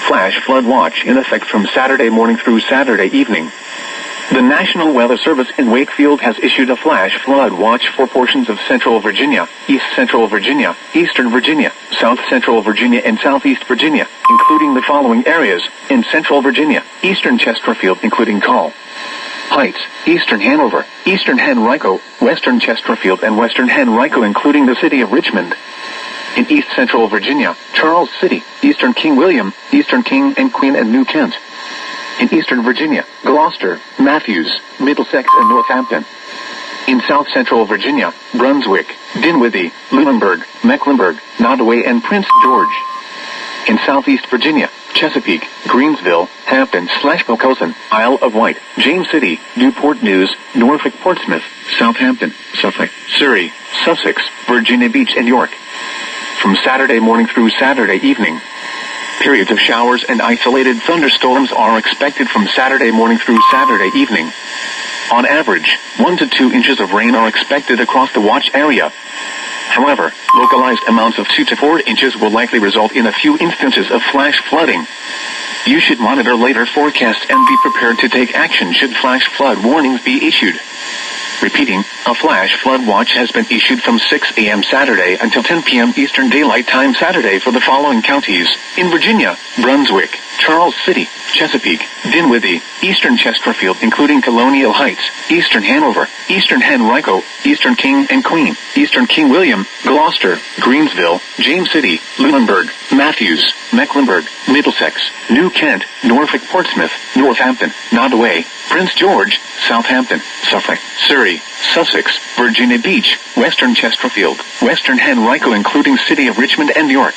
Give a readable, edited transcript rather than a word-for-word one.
Flash flood watch in effect from Saturday morning through Saturday evening. The National Weather Service in Wakefield has issued a flash flood watch for portions of Central Virginia, East Central Virginia, Eastern Virginia, South Central Virginia and Southeast Virginia, including the following areas: in Central Virginia, Eastern Chesterfield including Call Heights, Eastern Hanover, Eastern Henrico, Western Chesterfield and Western Henrico including the city of Richmond. In East Central Virginia, Charles City, Eastern King William, Eastern King and Queen and New Kent. In Eastern Virginia, Gloucester, Matthews, Middlesex and Northampton. In South Central Virginia, Brunswick, Dinwiddie, Lunenburg, Mecklenburg, Nodaway and Prince George. In Southeast Virginia, Chesapeake, Greensville, Hampton/Poquoson, Isle of Wight, James City, Newport News, Norfolk, Portsmouth, Southampton, Suffolk, Surrey, Sussex, Virginia Beach and York. From Saturday morning through Saturday evening, periods of showers and isolated thunderstorms are expected from Saturday morning through Saturday evening. On average, 1 to 2 inches of rain are expected across the watch area. However, localized amounts of 2 to 4 inches will likely result in a few instances of flash flooding. You should monitor later forecasts and be prepared to take action should flash flood warnings be issued. Repeating, a flash flood watch has been issued from 6 a.m. Saturday until 10 p.m. Eastern Daylight Time Saturday for the following counties: in Virginia, Brunswick, Charles City, Chesapeake, Dinwiddie, Eastern Chesterfield including Colonial Heights, Eastern Hanover, Eastern Henrico, Eastern King and Queen, Eastern King William, Gloucester, Greensville, James City, Lunenburg, Matthews, Mecklenburg, Middlesex, New Kent, Norfolk, Portsmouth, Northampton, Nodaway, Prince George, Southampton, Suffolk, Surrey, Sussex, Virginia Beach, Western Chesterfield, Western Henrico including city of Richmond and York.